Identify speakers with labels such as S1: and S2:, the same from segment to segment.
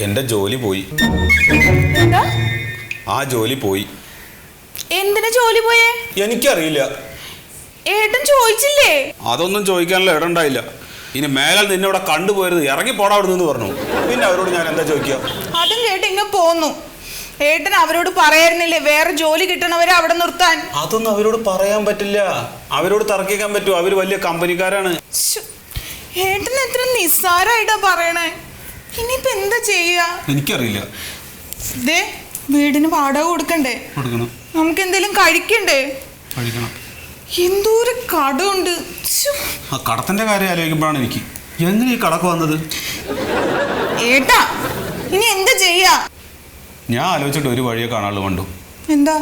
S1: എന്റെ ജോലി പോയി. ആ ജോലി പോയി.
S2: എന്തിനാ ജോലി പോയേ?
S1: എനിക്കറിയില്ല.
S2: ഏട്ടൻ ചോദിച്ചില്ലേ?
S1: അതൊന്നും ചോദിക്കാനുള്ള ഇടണ്ടായില്ല. ഇനി മേലാൽ നിന്നെ ഇവിടെ കണ്ടുപോയത് ഇറങ്ങി പോടാ അവിടെ നിന്ന് പറഞ്ഞു. പിന്നെ അവരോട് ഞാൻ എന്താ ചോദിക്കുക?
S2: അതും കേട്ട് ഇങ്ങനെ പോന്നു. ഏട്ടൻ അവരോട് പറയായിരുന്നില്ലേ വേറെ ജോലി കിട്ടണവരെ അവിടെ നിർത്താൻ?
S1: അതൊന്നും അവരോട് പറയാൻ പറ്റില്ല. അവരോട് തർക്കിക്കാൻ പറ്റുമോ? അവര് വലിയ കമ്പനിക്കാരാണ്.
S2: ഏട്ടൻ എത്ര നിസ്സാരായിട്ടാ പറയണേ. ഇനിയിപ്പോ എന്താ ചെയ്യാ?
S1: എനിക്കറിയില്ല.
S2: ദേ വീടിന് വാടക കൊടുക്കണ്ടേ?
S1: കൊടുക്കണം.
S2: നമുക്ക് എന്തെങ്കിലും കഴിക്കണ്ടേ?
S1: കഴിക്കണം.
S2: എന്തോരു കടമുണ്ട്.
S1: ആ കടത്തിന്റെ കാര്യം ആലോചിക്കുമ്പോഴാണ് എനിക്ക് എങ്ങനെ ഈ കടക്ക് വന്നത്.
S2: ഏട്ടാ ഇനി എന്താ ചെയ്യാ?
S1: ഞാൻ ആലോചിച്ചിട്ട് ഒരു വഴിയെ കാണാനുള്ള കണ്ടു.
S2: എന്താ?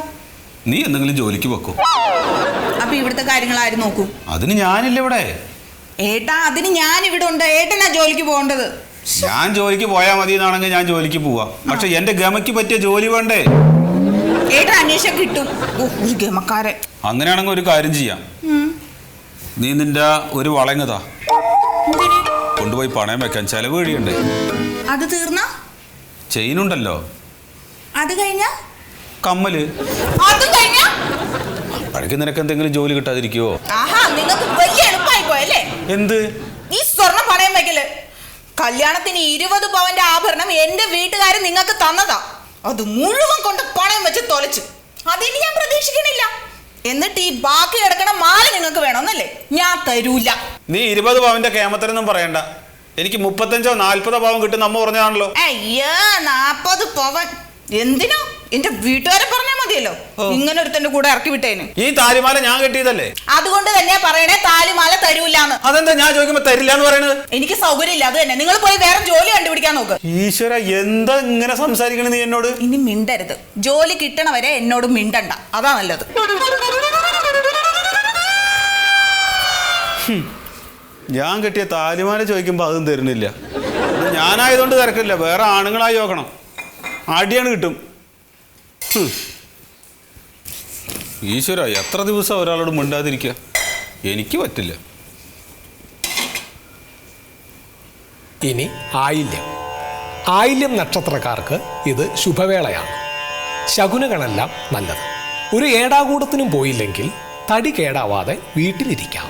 S1: നീ എന്തെങ്കിലും ജോലിക്ക് വെക്കോ?
S2: അപ്പൊ ഇവിടുത്തെ കാര്യങ്ങൾ ആര് നോക്കും?
S1: അതിന് ഞാനില്ല ഇവിടെ.
S2: ഏട്ടാ അതിന് ഞാൻ ഇവിടെ ഉണ്ട്. ഏട്ടനാ ജോലിക്ക് പോകേണ്ടത്.
S1: ഞാൻ ജോലിക്ക് പോയാൽ മതി എന്നാണെങ്കിൽ ഞാൻ ജോലിക്ക് പോവാം. പക്ഷെ എന്റെ ഗമയ്ക്ക് പറ്റിയ ജോലി വേണ്ടേ?
S2: ഏട്ടൻ അന്വേഷിച്ചാൽ കിട്ടും. ഒരു ഗമക്കാരൻ.
S1: അങ്ങനെയാണെങ്കിൽ ഒരു കാര്യം ചെയ്യാം. നീ നിന്റെ ഒരു വളങ്ങതാ കൊണ്ടുപോയി പണയം വെക്കാൻ. ചെലവ് കഴിയണ്ടേ?
S2: അത് തീർന്ന
S1: ചെയിനുണ്ടല്ലോ.
S2: അത് കഴിഞ്ഞ
S1: കമ്മല്.
S2: അതും കഴിഞ്ഞ
S1: അപ്പോഴേക്ക് നിനക്ക് എന്തെങ്കിലും ജോലി കിട്ടാതിരിക്കുവോ?
S2: ആഹാ നിങ്ങൾക്ക് വലിയ എളുപ്പമായി പോയല്ലേ?
S1: എന്ത്
S2: ഈ സ്വർണം പണയം വെക്കല്? കല്യാണത്തിന് 20 പവന്റെ ആഭരണം എന്റെ വീട്ടുകാര് നിങ്ങൾക്ക് തന്നതാ. അത് മുഴുവൻ കൊണ്ട് പണയം വെച്ച് തൊലച്ചു. അതിന് ഞാൻ പ്രതീക്ഷിക്കണില്ല. എന്നിട്ട് ഈ ബാക്കി കിടക്കണ മാല നിങ്ങൾക്ക് വേണമെന്നല്ലേ? ഞാൻ തരൂല.
S1: നീ 20 പവന്റെ കേമത്തരൊന്നും പറയണ്ട. എനിക്ക് 35 40 പവൻ കിട്ടും നമ്മ പറഞ്ഞാണല്ലോ.
S2: അയ്യോ 40 പവൻ എന്തിനാ? എന്റെ വീട്ടുകാരെ പറഞ്ഞാ മതിയല്ലോ. ഇങ്ങനെ ഒരുത്തന്റെ കൂടെ ഇറക്കി വിട്ടേന്.
S1: ഈ താലിമാല ഞാൻ കെട്ടിയതല്ലേ?
S2: അതുകൊണ്ട് തന്നെ പറയണേ താലിമാല തരൂല്ലാന്ന്.
S1: അതെന്താ ഞാൻ ചോദിക്കുമ്പോ തരില്ല എന്ന് പറയണത്?
S2: എനിക്ക് സൗകര്യം ഇല്ല. അത് തന്നെ നിങ്ങൾ പോയി വേറെ ജോലി കണ്ടുപിടിക്കാൻ നോക്ക്.
S1: ഈശ്വര എന്താ ഇങ്ങനെ സംസാരിക്കണ നീ എന്നോട്?
S2: ഇനി മിണ്ടരുത്. ജോലി കിട്ടണവരെ എന്നോട് മിണ്ടണ്ട. അതാ നല്ലത്.
S1: ഞാൻ കെട്ടിയ താലിമാല ചോദിക്കുമ്പോ അതും തരുന്നില്ല. ഞാനായതുകൊണ്ട് തിരക്കില്ല. വേറെ ആണുങ്ങളായി നോക്കണം. അടിയാണ് കിട്ടും. ഈശ്വര എത്ര ദിവസം ഒരാളോട് മിണ്ടാതിരിക്കുക? എനിക്ക് പറ്റില്ല.
S3: ഇനി ആയില്യം നക്ഷത്രക്കാർക്ക് ഇത് ശുഭവേളയാണ്. ശകുനങ്ങളെല്ലാം നല്ലത്. ഒരു ഏടാകൂടത്തിനും പോയില്ലെങ്കിൽ തടി കേടാവാതെ വീട്ടിലിരിക്കാം.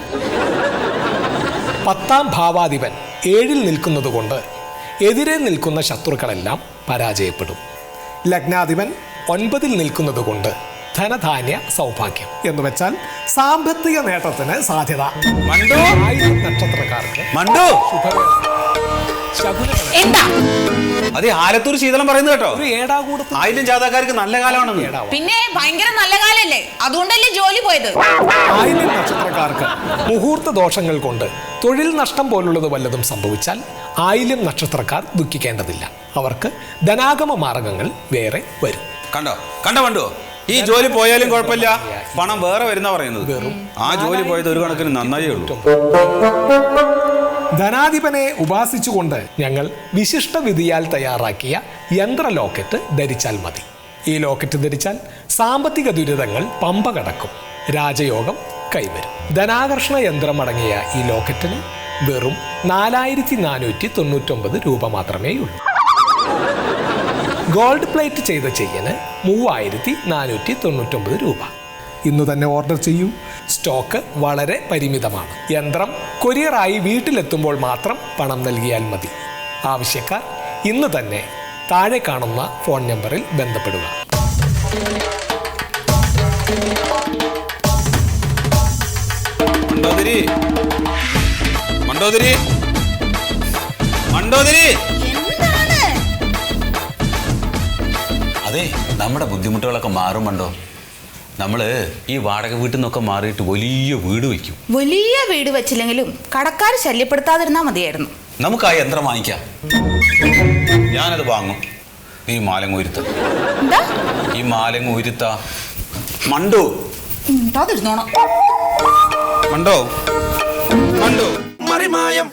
S3: 10ാം ഭാവാധിപൻ 7-ൽ നിൽക്കുന്നത് കൊണ്ട് എതിരെ നിൽക്കുന്ന ശത്രുക്കളെല്ലാം പരാജയപ്പെടും. ലഗ്നാധിപൻ 9-ൽ നിൽക്കുന്നത് കൊണ്ട് ധനധാന്യ സൗഭാഗ്യം എന്ന് വെച്ചാൽ സാമ്പത്തിക നേട്ടത്തിന് സാധ്യത. ആയില്യം നക്ഷത്രക്കാർക്ക് ശുഭവേള.
S1: അതെ ആലത്തൂർ ശീതളം പറയുന്നത് കേട്ടോ.
S3: ഒരു ഏടാകൂടത്തിൽ
S1: ആയില്യം ജാതക്കാർക്ക് നല്ല കാലമാണെന്ന്.
S2: പിന്നെ ഭയങ്കര നല്ല കാലല്ലേ? അതുകൊണ്ടല്ലേ ജോലി പോയത്.
S3: ആയില്യം നക്ഷത്രക്കാർക്ക് മുഹൂർത്ത ദോഷങ്ങൾ കൊണ്ട് തൊഴിൽ നഷ്ടം പോലുള്ളത് വല്ലതും സംഭവിച്ചാൽ ആയില്യം നക്ഷത്രക്കാർ ദുഃഖിക്കേണ്ടതില്ല. അവർക്ക് ധനാഗമ മാർഗങ്ങൾ വേറെ വരും.
S1: കണ്ടോ ഈ ജോലി പോയാലും കുഴപ്പമില്ല, പണം വേറെ വരുന്ന പറയുന്നത്. ആ ജോലി പോയത് ഒരു കണക്കിന് നന്നായേ ഉള്ളൂ.
S3: ധനാധിപനെ ഉപാസിച്ചുകൊണ്ട് ഞങ്ങൾ വിശിഷ്ട വിധിയാൽ തയ്യാറാക്കിയ യന്ത്ര ലോക്കറ്റ് ധരിച്ചാൽ മതി. ഈ ലോക്കറ്റ് ധരിച്ചാൽ സാമ്പത്തിക ദുരിതങ്ങൾ പമ്പ കടക്കും, രാജയോഗം കൈവരും. ധനാകർഷണ യന്ത്രം അടങ്ങിയ ഈ ലോക്കറ്റിന് വെറും 4499 രൂപ മാത്രമേ ഉള്ളൂ. ഗോൾഡ് പ്ലേറ്റ് ചെയ്ത ചെയിന് 3499 രൂപ. ഇന്ന് തന്നെ ഓർഡർ ചെയ്യൂ. സ്റ്റോക്ക് വളരെ പരിമിതമാണ്. യന്ത്രം കൊറിയറായി വീട്ടിലെത്തുമ്പോൾ മാത്രം പണം നൽകിയാൽ മതി. ആവശ്യക്കാർ ഇന്ന് തന്നെ താഴെ കാണുന്ന ഫോൺ നമ്പറിൽ ബന്ധപ്പെടുക.
S1: അതെ നമ്മുടെ ബുദ്ധിമുട്ടുകളൊക്കെ മാറുമുണ്ടോ? നമ്മള് ഈ വാടക വീട്ടിൽ നിന്നൊക്കെ മാറിയിട്ട് വലിയ വീട് വെക്കും.
S2: വലിയ വീട് വെച്ചില്ലെങ്കിലും കടക്കാർ ശല്യപ്പെടുത്താതിരുന്നാ മതിയായിരുന്നു.
S1: നമുക്ക് ആ യന്ത്രം വാങ്ങിക്കാം. ഞാനത് വാങ്ങും. ഈ മാലങ്ങ് ഉരുത്ത.
S2: എന്താ
S1: ഈ മാലങ്ങ് ഉരുത്ത മണ്ടോ?
S2: ഉണ്ടാതിരുന്നോണം.
S1: മണ്ടോ മറിമായം.